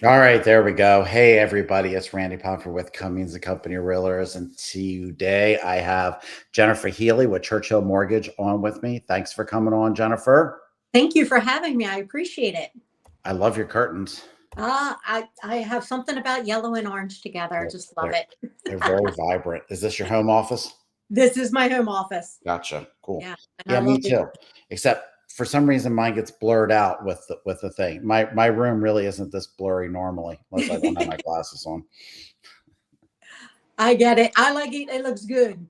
All right, there we go. Hey, everybody, it's Randy Pomper with Cummings and Company Realtors, and today I have Jennifer Healy with Churchill Mortgage on with me. Thanks for coming on, Jennifer. Thank you for having me. I appreciate it. I love your curtains. I have something about yellow and orange together. I They're just love they're, it. they're very vibrant. Is this your home office? This is my home office. Gotcha. Cool. Yeah, and I Yeah, me love it. too. Except for some reason, mine gets blurred out with the thing. My room really isn't this blurry normally, unless I don't have my glasses on. I get it. I like it. It looks good.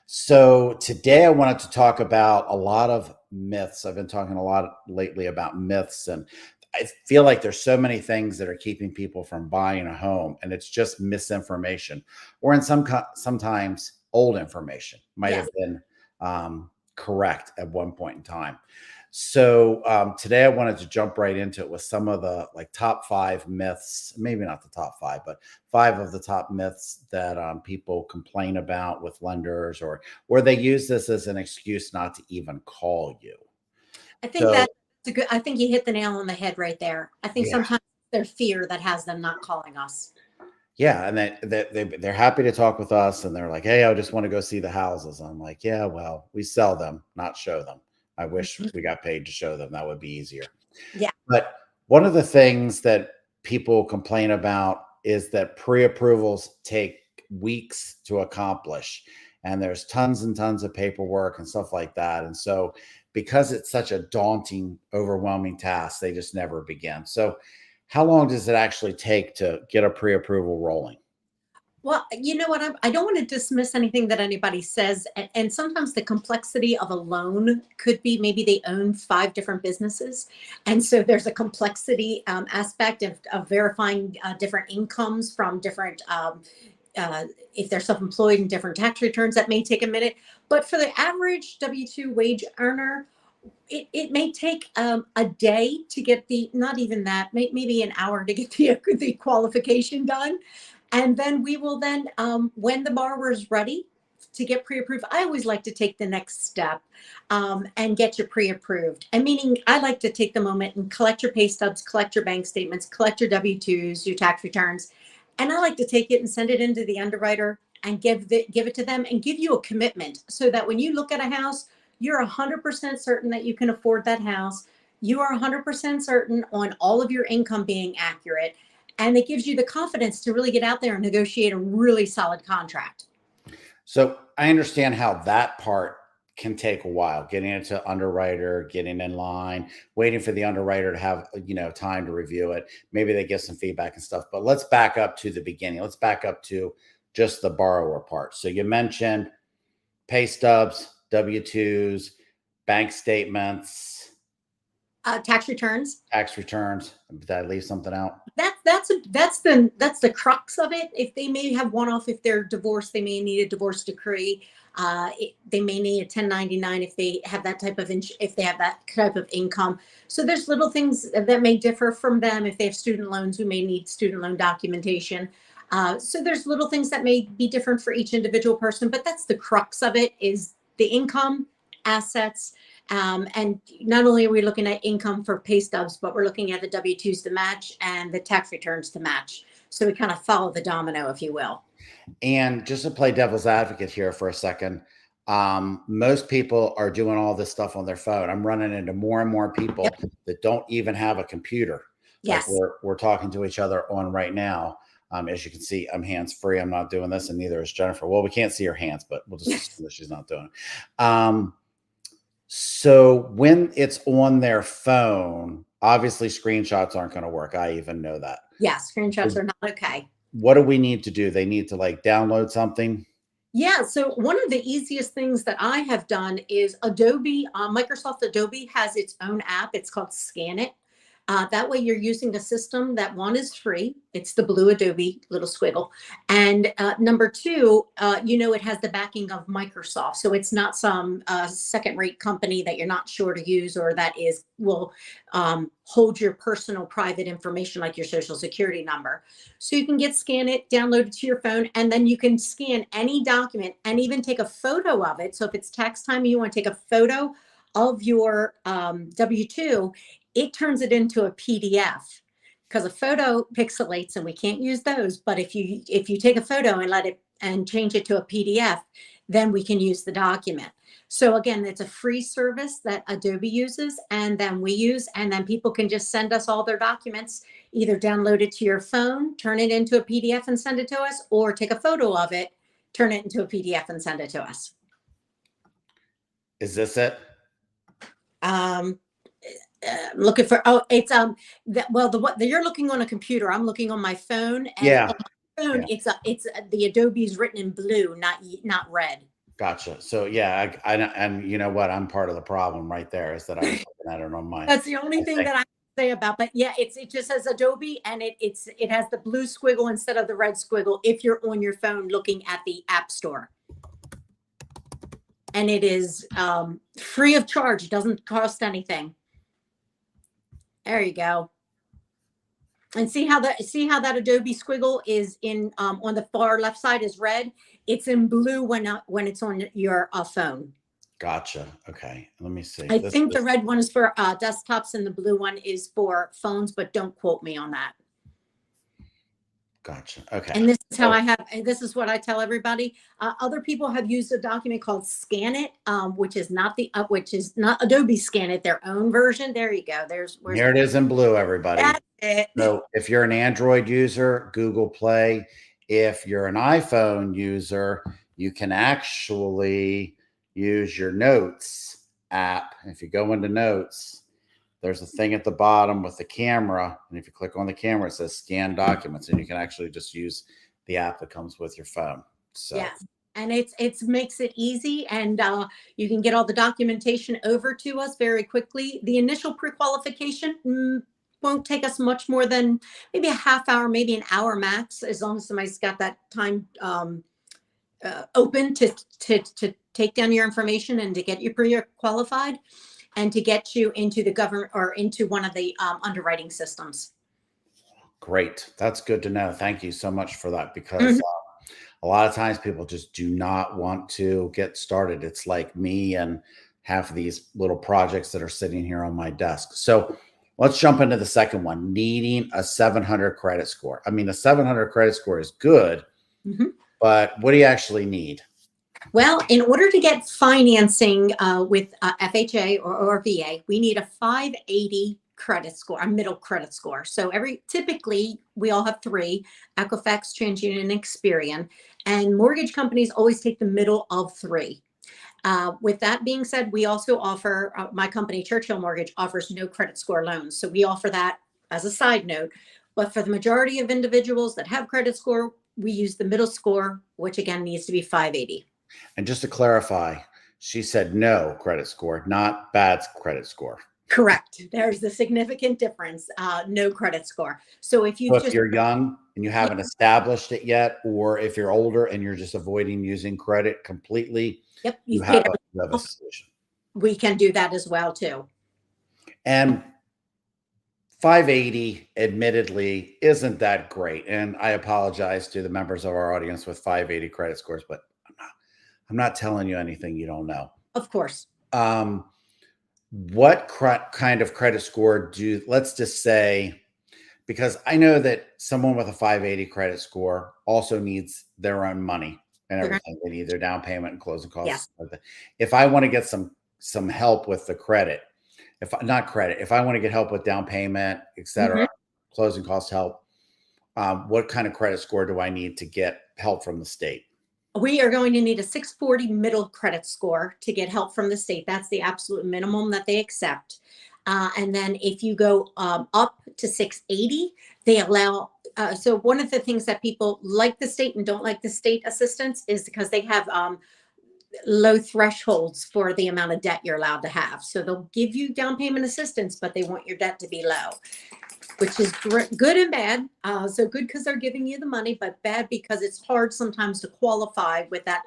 So today I wanted to talk about a lot of myths. I've been talking a lot lately about myths, and I feel like there's so many things that are keeping people from buying a home, and it's just misinformation, or in sometimes old information might Yes. have been correct at one point in time. So today I wanted to jump right into it with some of the like top five myths, maybe not the top five, but five of the top myths that people complain about with lenders, or they use this as an excuse not to even call you. I think So that's a good. I think you hit the nail on the head right there. I think yeah, sometimes there's fear that has them not calling us. yeah, and they're happy to talk with us, and they're like, "Hey, I just want to go see the houses." I'm like, "Yeah, well, we sell them, not show them. I wish Mhm. we got paid to show them. That would be easier." Yeah. But one of the things that people complain about is that pre-approvals take weeks to accomplish, and there's tons and tons of paperwork and stuff like that. And so, because it's such a daunting, overwhelming task, they just never begin. So, how long does it actually take to get a pre-approval rolling? Well, you know what? I don't want to dismiss anything that anybody says. And sometimes the complexity of a loan could be maybe they own five different businesses. And so there's a complexity aspect of verifying different incomes from different, if they're self employed and different tax returns, that may take a minute. But for the average W 2 wage earner, it may take a day to get not even that, maybe an hour to get the qualification done. And then we will then, when the borrower is ready to get pre-approved, I always like to take the next step and get you pre-approved. And meaning I like to take the moment and collect your pay stubs, collect your bank statements, collect your W-2s, your tax returns. And I like to take it and send it into the underwriter and give it to them and give you a commitment so that when you look at a house, you're 100% certain that you can afford that house. You are 100% certain on all of your income being accurate, and it gives you the confidence to really get out there and negotiate a really solid contract. So I understand how that part can take a while, getting it to underwriter, getting in line, waiting for the underwriter to have, time to review it. Maybe they give some feedback and stuff, but let's back up to the beginning. Let's back up to just the borrower part. So you mentioned pay stubs, W-2s, bank statements, Tax returns. tax returns. Did I leave something out? That's the crux of it. If they may have one off, if they're divorced, they may need a divorce decree. They may need a 1099 if they have that type of if they have that type of income. So there's little things that may differ from them. If they have student loans, we may need student loan documentation. So there's little things that may be different for each individual person, but that's the crux of it: is the income, assets, and not only are we looking at income for pay stubs, but we're looking at the W-2s to match and the tax returns to match. So we kind of follow the domino, if you will. And just to play devil's advocate here for a second, most people are doing all this stuff on their phone. I'm running into more and more people Yep. that don't even have a computer, like Yes. we're talking to each other on right now. As you can see, I'm hands free. I'm not doing this, and neither is Jennifer. Well, we can't see her hands, but we'll just assume that she's not doing it. So when it's on their phone, obviously screenshots aren't going to work. I even know that. Yes. Screenshots So are not okay. what do we need to do? They need to like download something. Yeah, so one of the easiest things that I have done is Adobe, Microsoft Adobe has its own app. It's called Scan It. That way you're using a system that one is free. It's the blue Adobe little squiggle. And number two, it has the backing of Microsoft. So it's not some second rate company that you're not sure to use or that will hold your personal private information like your social security number. So you can scan it, download it to your phone, and then you can scan any document and even take a photo of it. So if it's tax time and you want to take a photo of your W 2, it turns it into a PDF because a photo pixelates and we can't use those. But if you take a photo and let it and change it to a PDF, then we can use the document. So again, it's a free service that Adobe uses and then we use, and then people can just send us all their documents, either download it to your phone, turn it into a PDF and send it to us, or take a photo of it, turn it into a PDF and send it to us. Is this it? Looking for, oh, it's what you're looking on a computer, I'm looking on my phone, and Yeah. on my phone, Yeah. it's the Adobe is written in blue, not red. Gotcha. So yeah, and you know what? I'm part of the problem right there is that I was looking at it on my. That's the only thing that I say about, but yeah, it just says Adobe and it has the blue squiggle instead of the red squiggle if you're on your phone looking at the App Store. And it is free of charge. It doesn't cost anything. There you go. And see how that Adobe squiggle is in on the far left side is red. It's in blue when it's on your phone. Gotcha. Okay. Let me see. I think the red one is for desktops and the blue one is for phones, but don't quote me on that. Gotcha. Okay. And this is how this is what I tell everybody. Other people have used a document called Scan It, which is not Adobe Scan It, their own version. There you go. Here it is in blue, everybody. That's it. So if you're an Android user, Google Play. If you're an iPhone user, you can actually use your Notes app. If you go into Notes, there's a thing at the bottom with the camera. And if you click on the camera, it says scan documents, and you can actually just use the app that comes with your phone. So yes. And it makes it easy, and you can get all the documentation over to us very quickly. The initial pre-qualification won't take us much more than maybe a half hour, maybe an hour max, as long as somebody's got that time open to take down your information and to get you pre-qualified and to get you into the government or into one of the underwriting systems. Great. That's good to know. Thank you so much for that, because a lot of times people just do not want to get started. It's like me and half of these little projects that are sitting here on my desk. So let's jump into the second one, needing a 700 credit score. I mean, a 700 credit score is good, but what do you actually need? Well, in order to get financing with FHA or VA, we need a 580 credit score, a middle credit score. So typically we all have three: Equifax, TransUnion, and Experian, and mortgage companies always take the middle of three. With that being said, we also offer, my company, Churchill Mortgage, offers no credit score loans. So we offer that as a side note. But for the majority of individuals that have credit score, we use the middle score, which again needs to be 580. And just to clarify, she said no credit score, not bad credit score. Correct. There's a significant difference. No credit score. So if you're young and you haven't established it yet, or if you're older and you're just avoiding using credit completely, yep, you have a solution. We can do that as well too. And 580 admittedly isn't that great. And I apologize to the members of our audience with 580 credit scores, but I'm not telling you anything you don't know. Of course. What kind of credit score let's just say, because I know that someone with a 580 credit score also needs their own money and everything. They need their down payment and closing costs. Yes. If I want to get some help with the credit, if I want to get help with down payment, et cetera, closing cost help, what kind of credit score do I need to get help from the state? We are going to need a 640 middle credit score to get help from the state. That's the absolute minimum that they accept. And then if you go up to 680, they allow, so one of the things that people like the state and don't like the state assistance is because they have low thresholds for the amount of debt you're allowed to have. So they'll give you down payment assistance, but they want your debt to be low, which is good and bad. So good because they're giving you the money, but bad because it's hard sometimes to qualify with that,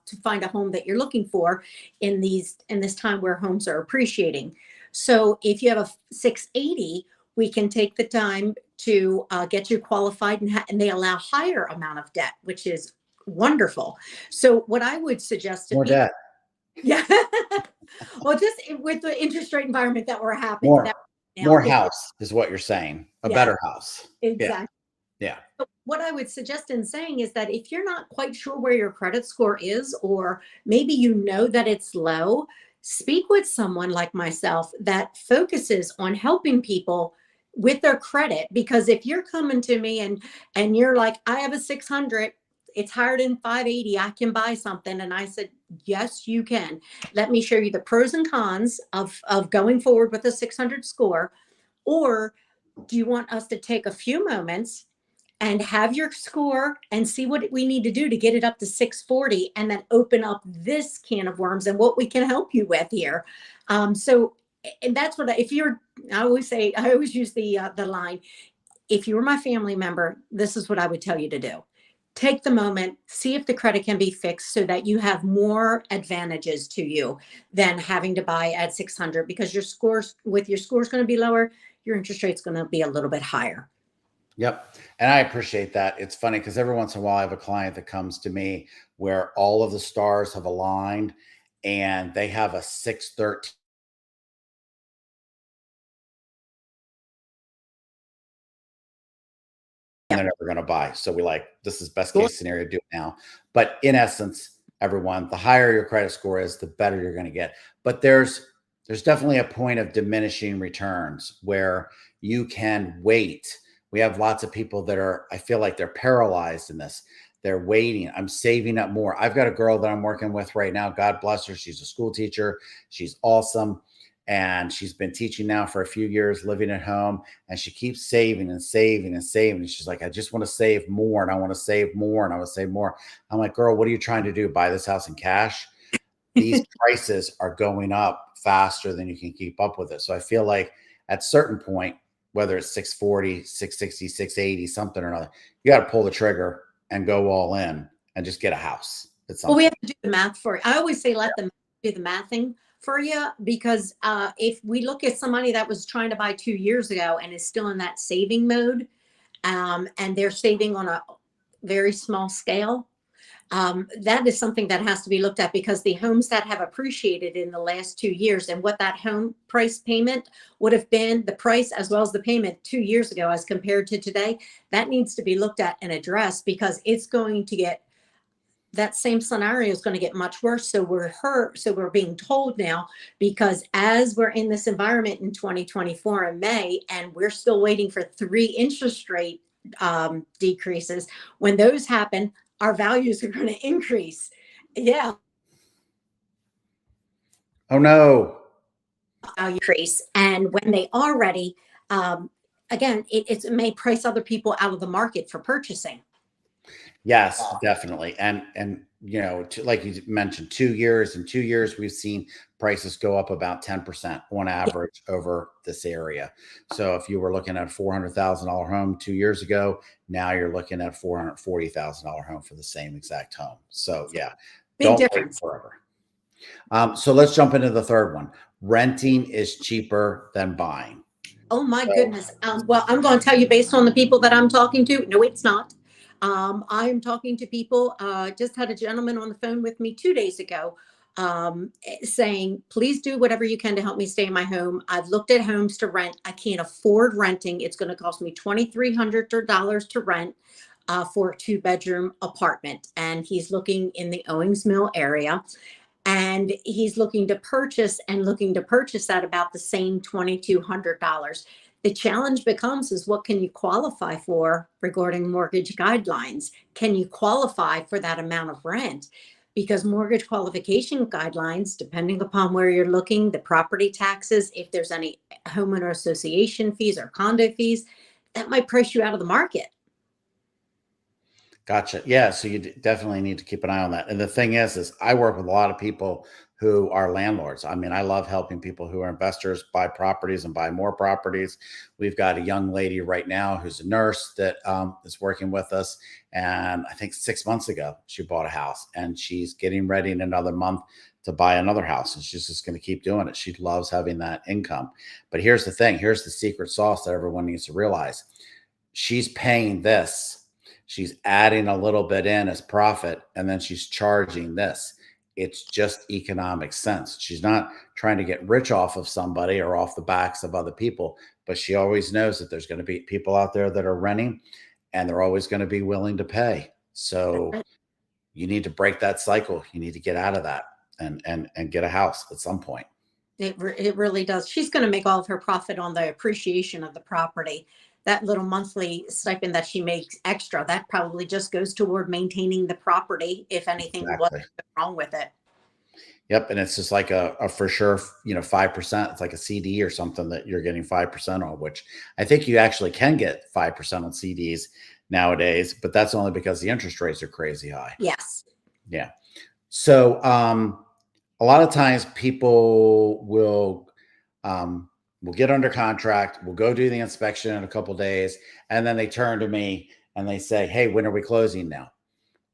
to find a home that you're looking for in this time where homes are appreciating. So if you have a 680, we can take the time to get you qualified, and they allow higher amount of debt, which is wonderful. So what I would suggest to more people, debt. yeah, well, just with the interest rate environment that we're having, Now, More if you're, house is what you're saying. A yeah, better house. Yeah. exactly. Yeah. But what I would suggest in saying is that if you're not quite sure where your credit score is, or maybe you know that it's low, speak with someone like myself that focuses on helping people with their credit. Because if you're coming to me and you're like, I have a 600, it's higher than 580, I can buy something. And I said, yes, you can. Let me show you the pros and cons of going forward with a 600 score. Or do you want us to take a few moments and have your score and see what we need to do to get it up to 640, and then open up this can of worms and what we can help you with here. So, and that's what if you're, I always say, I always use the line, if you were my family member, this is what I would tell you to do. Take the moment, see if the credit can be fixed so that you have more advantages to you than having to buy at 600, because your scores going to be lower, your interest rate's going to be a little bit higher. Yep. And I appreciate that. It's funny because every once in a while I have a client that comes to me where all of the stars have aligned and they have a 613 they're never going to buy. So we like, this is best case scenario, do it now. But in essence, everyone, the higher your credit score is, the better you're going to get. But there's definitely a point of diminishing returns where you can wait. We have lots of people that are, I feel like they're paralyzed in this. They're waiting. I'm saving up more. I've got a girl that I'm working with right now. God bless her. She's a school teacher. She's awesome. And she's been teaching now for a few years, living at home, and she keeps saving and saving and saving. And she's like, I just want to save more, and I want to save more, and I want to save more. I'm like, girl, what are you trying to do? Buy this house in cash? These prices are going up faster than you can keep up with it. So I feel like at a certain point, whether it's 640, 660, 680, something or another, you got to pull the trigger and go all in and just get a house. Well, we have to do the math for it. I always say let them do the mathing for you, because if we look at somebody that was trying to buy 2 years ago and is still in that saving mode, and they're saving on a very small scale, that is something that has to be looked at, because the homes that have appreciated in the last 2 years and what that home price payment would have been, the price as well as the payment 2 years ago as compared to today, that needs to be looked at and addressed, because it's going to get, that same scenario is going to get much worse. So we're being told now, because as we're in this environment in 2024 in May, and we're still waiting for 3 interest rate decreases, when those happen, our values are going to increase. Yeah. Oh no. Value increase. And when they are ready, again, it may price other people out of the market for purchasing. Yes, definitely. And you know, like you mentioned, 2 years, in 2 years, we've seen prices go up about 10% on average over this area. So if you were looking at a $400,000 home 2 years ago, now you're looking at a $440,000 home for the same exact home. So yeah, Big don't difference. wait forever. So let's jump into the third one. Renting is cheaper than buying. Oh my goodness. Well, I'm going to tell you, based on the people that I'm talking to, no, it's not. I'm talking to people. Just had a gentleman on the phone with me 2 days ago, saying, please do whatever you can to help me stay in my home. I've looked at homes to rent. I can't afford renting. It's going to cost me $2,300 to rent for a 2-bedroom apartment. And he's looking in the Owings Mill area. And he's looking to purchase at about the same $2,200. The challenge becomes is, what can you qualify for regarding mortgage guidelines? Can you qualify for that amount of rent? Because mortgage qualification guidelines, depending upon where you're looking, the property taxes, if there's any homeowner association fees or condo fees, that might price you out of the market. Gotcha. Yeah. So you definitely need to keep an eye on that. And the thing is I work with a lot of people who are landlords. I mean, I love helping people who are investors buy properties and buy more properties. We've got a young lady right now who's a nurse that is working with us. And I think 6 months ago, she bought a house, and she's getting ready in another month to buy another house. And she's just going to keep doing it. She loves having that income. But here's the thing. Here's the secret sauce that everyone needs to realize. She's paying this. She's adding a little bit in as profit, and then she's charging this. It's just economic sense. She's not trying to get rich off of somebody or off the backs of other people, but she always knows that there's going to be people out there that are renting and they're always going to be willing to pay. So you need to break that cycle. You need to get out of that and get a house at some point. It really does. She's going to make all of her profit on the appreciation of the property. That little monthly stipend that she makes extra, that probably just goes toward maintaining the property if anything was Exactly. wrong with it. Yep. And it's just like a for sure, 5%. It's like a CD or something that you're getting 5% on, which I think you actually can get 5% on CDs nowadays, but that's only because the interest rates are crazy high. Yes. Yeah. So a lot of times people will get under contract, we'll go do the inspection in a couple of days, and then they turn to me and they say, "Hey, when are we closing now?"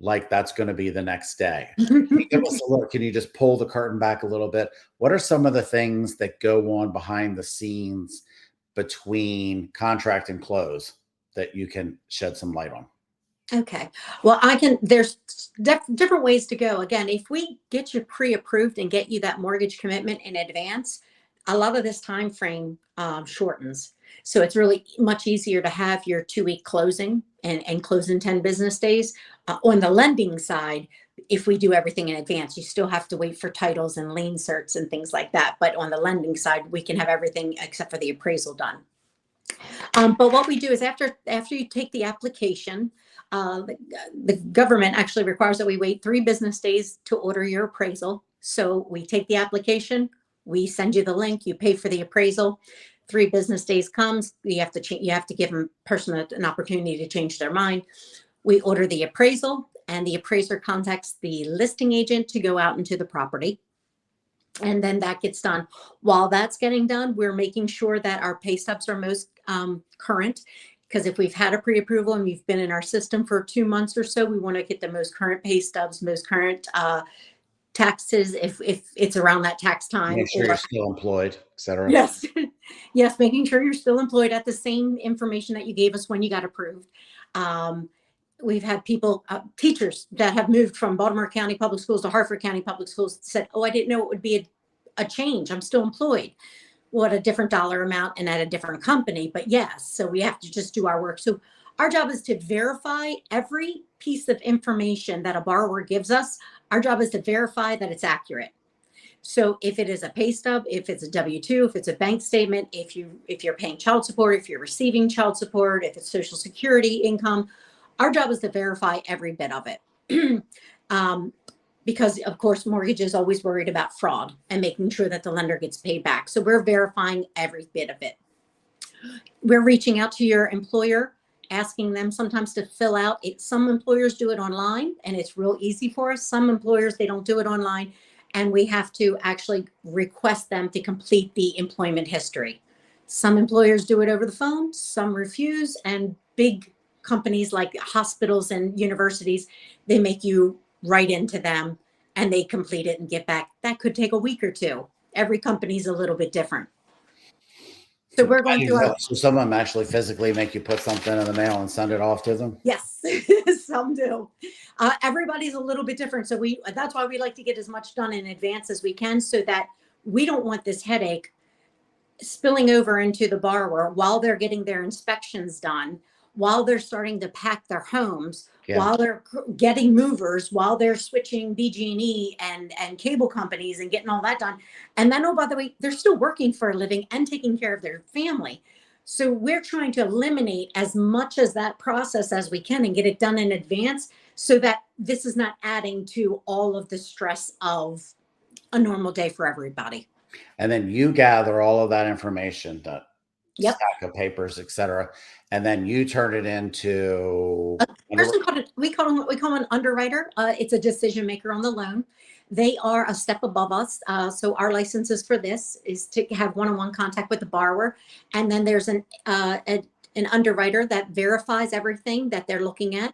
Like that's going to be the next day. Can you give us a look? Can you just pull the curtain back a little bit? What are some of the things that go on behind the scenes between contract and close that you can shed some light on? Okay. Well, there's different ways to go. Again, if we get you pre-approved and get you that mortgage commitment in advance, a lot of this time frame shortens. So it's really much easier to have your 2-week closing and close in 10 business days. On the lending side, if we do everything in advance, you still have to wait for titles and lien certs and things like that. But on the lending side, we can have everything except for the appraisal done. But what we do is after you take the application, the government actually requires that we wait 3 business days to order your appraisal. So we take the application, we send you the link, you pay for the appraisal. 3 business days comes, you have to give a person an opportunity to change their mind. We order the appraisal, and the appraiser contacts the listing agent to go out into the property. And then that gets done. While that's getting done, we're making sure that our pay stubs are most current. Because if we've had a pre-approval and you've been in our system for 2 months or so, we want to get the most current pay stubs, most current taxes if it's around that tax time. Make sure you're still employed, et cetera. Yes. Yes, making sure you're still employed at the same information that you gave us when you got approved. We've had people, teachers that have moved from Baltimore County Public Schools to Hartford County Public Schools said, "Oh, I didn't know it would be a change. I'm still employed." What a different dollar amount and at a different company. But yes, so we have to just do our work. So our job is to verify every piece of information that a borrower gives us. Our job is to verify that it's accurate. So if it is a pay stub, if it's a W-2, if it's a bank statement, if you're paying child support, if you're receiving child support, if it's Social Security income, our job is to verify every bit of it. Because of course, mortgage is always worried about fraud and making sure that the lender gets paid back. So we're verifying every bit of it. We're reaching out to your employer, asking them sometimes to fill out it. Some employers do it online and it's real easy for us. Some employers, they don't do it online. And we have to actually request them to complete the employment history. Some employers do it over the phone, some refuse, and big companies like hospitals and universities, they make you write into them and they complete it and get back. That could take a week or 2. Every company's a little bit different. So we're going through our. So some of them actually physically make you put something in the mail and send it off to them? Yes, some do. Everybody's a little bit different. So that's why we like to get as much done in advance as we can so that we don't want this headache spilling over into the borrower while they're getting their inspections done, while they're starting to pack their homes, while they're getting movers, while they're switching BG&E and cable companies and getting all that done. And then, oh, by the way, they're still working for a living and taking care of their family. So we're trying to eliminate as much as that process as we can and get it done in advance so that this is not adding to all of the stress of a normal day for everybody. And then you gather all of that information, that Yep. stack of papers, et cetera, and then you turn it into we call them an underwriter. It's a decision maker on the loan. They are a step above us. So our licenses for this is to have one-on-one contact with the borrower, and then there's an underwriter that verifies everything that they're looking at,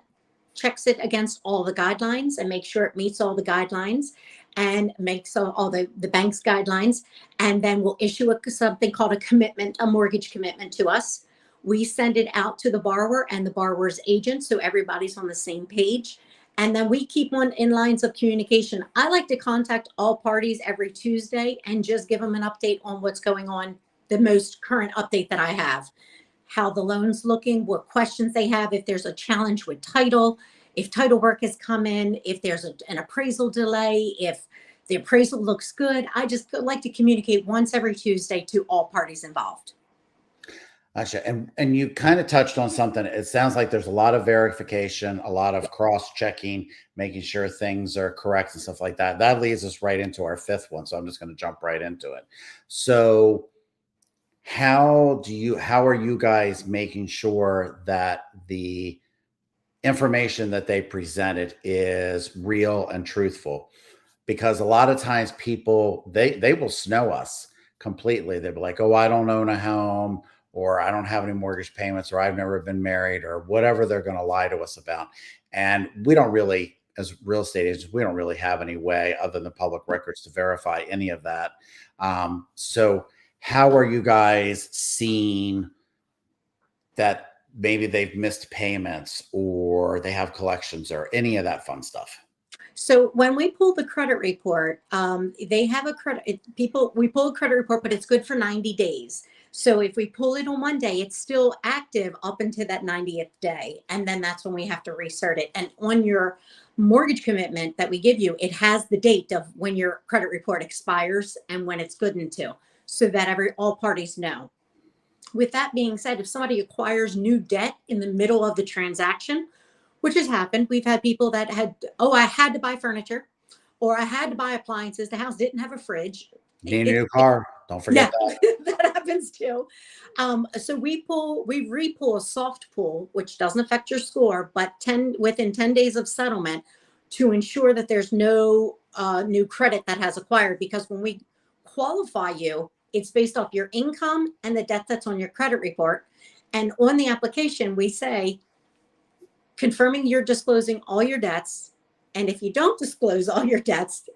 checks it against all the guidelines, and makes sure it meets all the guidelines, and makes all the bank's guidelines, and then we'll issue something called a mortgage commitment to us. We send it out to the borrower and the borrower's agent, so everybody's on the same page. And then we keep one in lines of communication. I like to contact all parties every Tuesday and just give them an update on what's going on, the most current update that I have, how the loan's looking, what questions they have, if there's a challenge with title, if title work has come in, if there's an appraisal delay, if the appraisal looks good. I just like to communicate once every Tuesday to all parties involved. Gotcha. And you kind of touched on something. It sounds like there's a lot of verification, a lot of cross-checking, making sure things are correct and stuff like that. That leads us right into our fifth one. So I'm just going to jump right into it. So how are you guys making sure that the information that they presented is real and truthful? Because a lot of times people, they will snow us completely. They'll be like, oh, I don't own a home, or I don't have any mortgage payments, or I've never been married, or whatever they're going to lie to us about. And we don't really, as real estate agents, we don't really have any way other than public records to verify any of that. So how are you guys seeing that maybe they've missed payments or they have collections or any of that fun stuff? So when we pull the credit report, they have a we pull a credit report, but it's good for 90 days. So if we pull it on one day, it's still active up until that 90th day. And then that's when we have to reinsert it. And on your mortgage commitment that we give you, it has the date of when your credit report expires and when it's good until, so that all parties know. With that being said, if somebody acquires new debt in the middle of the transaction, which has happened, we've had people that I had to buy furniture, or I had to buy appliances. The house didn't have a fridge. Need a new car. Don't forget that. That happens too. So we re-pull a soft pull, which doesn't affect your score, but within 10 days of settlement, to ensure that there's no new credit that has acquired. Because when we qualify you, it's based off your income and the debt that's on your credit report. And on the application, we say, confirming you're disclosing all your debts. And if you don't disclose all your debts,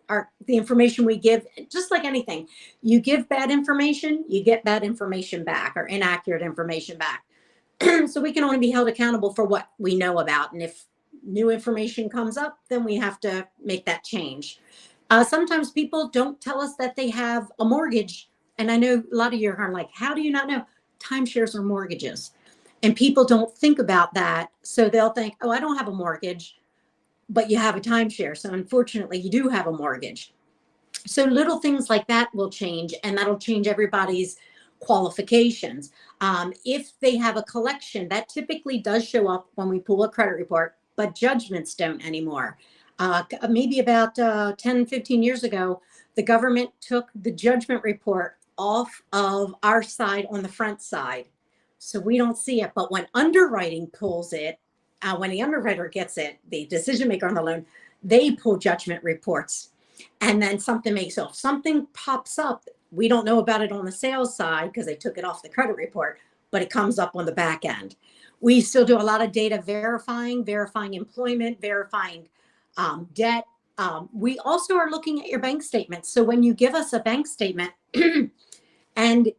the information we give, just like anything, you give bad information, you get bad information back, or inaccurate information back. So we can only be held accountable for what we know about. And if new information comes up, then we have to make that change. Sometimes people don't tell us that they have a mortgage. And I know a lot of you are like, how do you not know? Timeshares are mortgages. And people don't think about that. So they'll think, oh, I don't have a mortgage, but you have a timeshare. So unfortunately, you do have a mortgage. So little things like that will change, and that'll change everybody's qualifications. If they have a collection, that typically does show up when we pull a credit report, but judgments don't anymore. Maybe about 10, 15 years ago, the government took the judgment report off of our side on the front side. So we don't see it. But when underwriting pulls it, when the underwriter gets it, the decision maker on the loan, they pull judgment reports. And then something pops up. We don't know about it on the sales side because they took it off the credit report, but it comes up on the back end. We still do a lot of data verifying employment, verifying debt. We also are looking at your bank statements. So when you give us a bank statement, and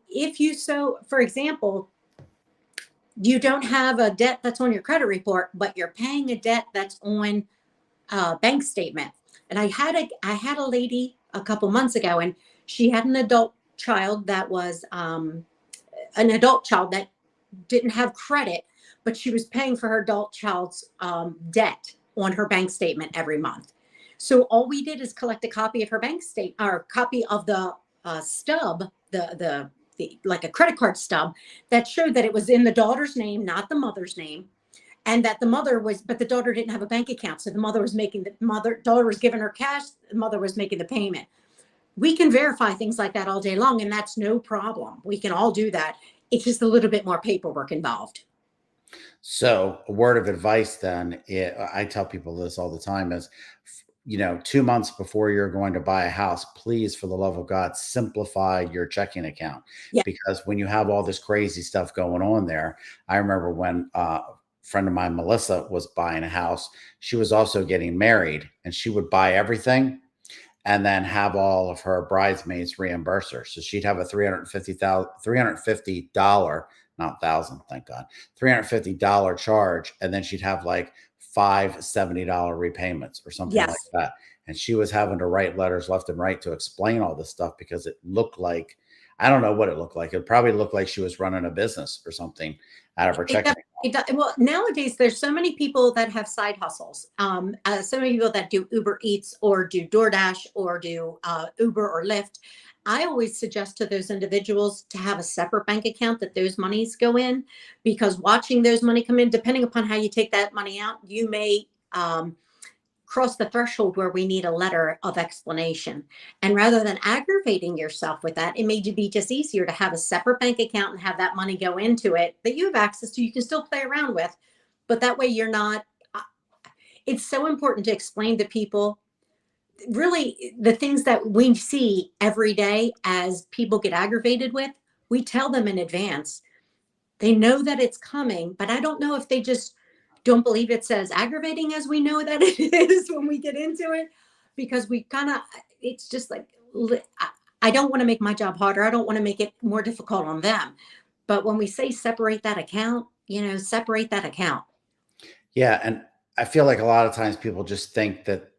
for example, you don't have a debt that's on your credit report, but you're paying a debt that's on a bank statement. And I had a lady a couple months ago, and she had an adult child that was an adult child that didn't have credit, but she was paying for her adult child's debt on her bank statement every month. So all we did is collect a copy of her bank statement, or a copy of the stub, like a credit card stub, that showed that it was in the daughter's name, not the mother's name, and that but the daughter didn't have a bank account. So daughter was giving her cash, the mother was making the payment. We can verify things like that all day long, and that's no problem. We can all do that. It's just a little bit more paperwork involved. So a word of advice then, I tell people this all the time, is 2 months before you're going to buy a house, please, for the love of God, simplify your checking account. Yeah. Because when you have all this crazy stuff going on there, I remember when a friend of mine, Melissa, was buying a house, she was also getting married, and she would buy everything and then have all of her bridesmaids reimburse her. So she'd have a $350, not thousand, thank God, $350 charge. And then she'd have like 5 $70 repayments or something like Yes. that. And she was having to write letters left and right to explain all this stuff because it looked like, I don't know what it looked like. It probably looked like she was running a business or something out of her It checking. does, well, nowadays there's so many people that have side hustles. So many people that do Uber Eats or do DoorDash or do Uber or Lyft. I always suggest to those individuals to have a separate bank account that those monies go in, because watching those money come in, depending upon how you take that money out, you may cross the threshold where we need a letter of explanation. And rather than aggravating yourself with that, it may be just easier to have a separate bank account and have that money go into it that you have access to, you can still play around with. But that way you're not, it's so important to explain to people really the things that we see every day as people get aggravated with. We tell them in advance. They know that it's coming, but I don't know if they just don't believe it's as aggravating as we know that it is when we get into it, because we kind of, it's just like, I don't want to make my job harder. I don't want to make it more difficult on them. But when we say separate that account, separate that account. Yeah. And I feel like a lot of times people just think that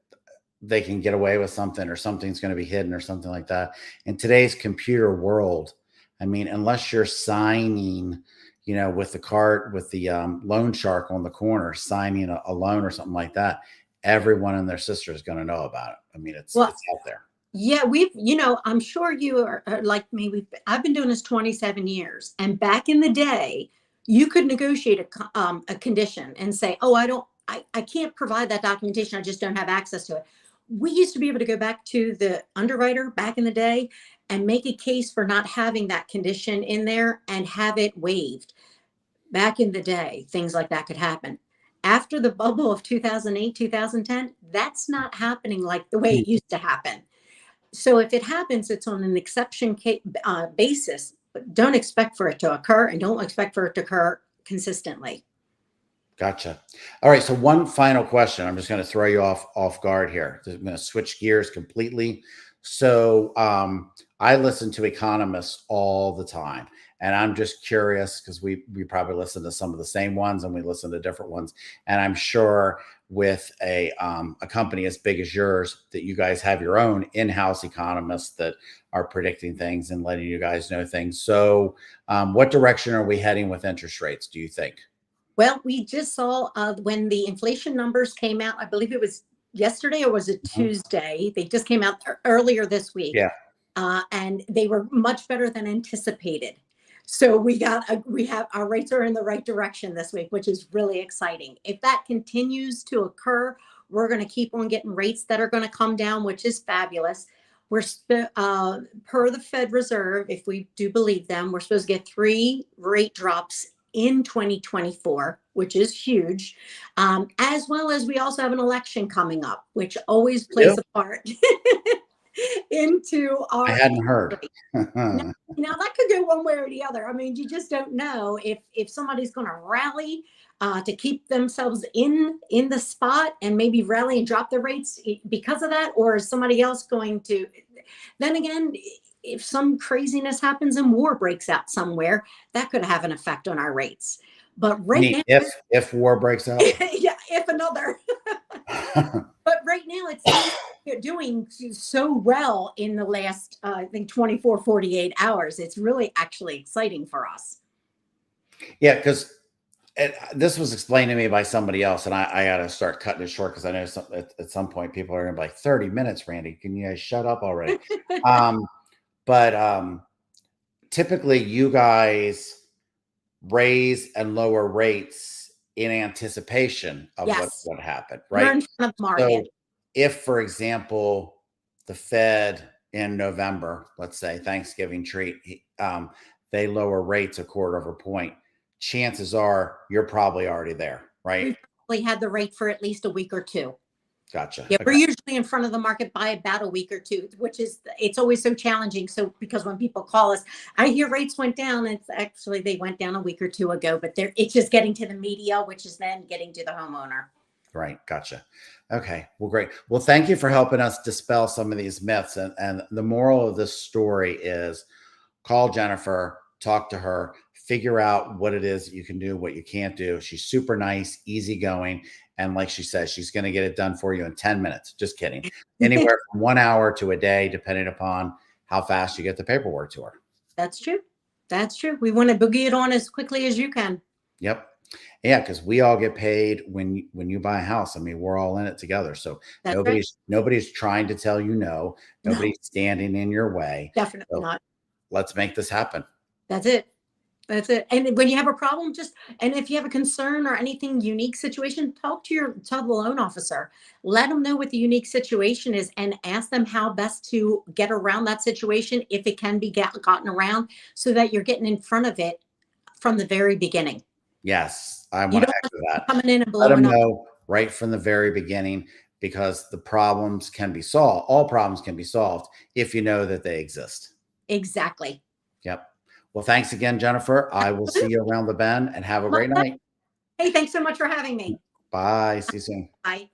they can get away with something or something's going to be hidden or something like that. In today's computer world, I mean, unless you're signing, with the card, with the loan shark on the corner, signing a loan or something like that, everyone and their sister is going to know about it. I mean, it's out there. Yeah, I'm sure you are like me. I've been doing this 27 years. And back in the day, you could negotiate a condition and say, oh, I can't provide that documentation. I just don't have access to it. We used to be able to go back to the underwriter back in the day and make a case for not having that condition in there and have it waived. Back in the day, things like that could happen. After the bubble of 2008, 2010, that's not happening like the way it used to happen. So if it happens, it's on an exception basis, but don't expect for it to occur and don't expect for it to occur consistently. Gotcha. All right. So one final question. I'm just going to throw you off guard here. I'm going to switch gears completely. So I listen to economists all the time, and I'm just curious because we probably listen to some of the same ones and we listen to different ones. And I'm sure with a company as big as yours that you guys have your own in-house economists that are predicting things and letting you guys know things. So what direction are we heading with interest rates, do you think? Well, we just saw when the inflation numbers came out, I believe it was yesterday or was it Tuesday? They just came out earlier this week. Yeah. And they were much better than anticipated. So we have our rates are in the right direction this week, which is really exciting. If that continues to occur, we're going to keep on getting rates that are going to come down, which is fabulous. We're per the Fed Reserve, if we do believe them, we're supposed to get 3 rate drops in 2024, which is huge, as well as we also have an election coming up, which always plays a part into our. I hadn't heard. Now that could go one way or the other. I mean, you just don't know if somebody's going to rally to keep themselves in the spot and maybe rally and drop the rates because of that, or is somebody else going to? Then again, if some craziness happens and war breaks out somewhere, that could have an effect on our rates. But right now, if war breaks out, yeah, if another. But right now, it's doing so well in the last, I think, 24, 48 hours. It's really actually exciting for us. Yeah, because this was explained to me by somebody else, and I got to start cutting it short because I know at some point people are going to be like, 30 minutes, Randy. Can you guys shut up already? But typically you guys raise and lower rates in anticipation of what happened, right? We're in front of the market. So if, for example, the Fed in November, let's say Thanksgiving treat, they lower rates a quarter of a point, chances are you're probably already there, right? We've probably had the rate for at least a week or two. Gotcha. Yeah, we're usually in front of the market by about a week or two, which is, it's always so challenging. So because when people call us, I hear rates went down. It's actually, they went down a week or two ago, but it's just getting to the media, which is then getting to the homeowner. Right. Gotcha. Okay. Well, great. Well, thank you for helping us dispel some of these myths. And the moral of this story is call Jennifer, talk to her, figure out what it is that you can do, what you can't do. She's super nice, easygoing. And like she says, she's going to get it done for you in 10 minutes. Just kidding. Anywhere from 1 hour to a day, depending upon how fast you get the paperwork to her. That's true. That's true. We want to boogie it on as quickly as you can. Yep. Yeah, because we all get paid when you buy a house. I mean, we're all in it together. So That's right. nobody's trying to tell you no. Nobody's standing in your way. Definitely So not. let's make this happen. That's it. That's it. And when you have a problem, and if you have a concern or anything unique situation, talk to the loan officer. Let them know what the unique situation is and ask them how best to get around that situation if it can be gotten around, so that you're getting in front of it from the very beginning. Yes, I You want to don't echo want that. coming in and Let them blowing up. know right from the very beginning, because the problems can be solved. All problems can be solved if you know that they exist. Exactly. Yep. Well, thanks again, Jennifer. I will see you around the bend, and have a great night. Hey, thanks so much for having me. Bye. See you soon. Bye.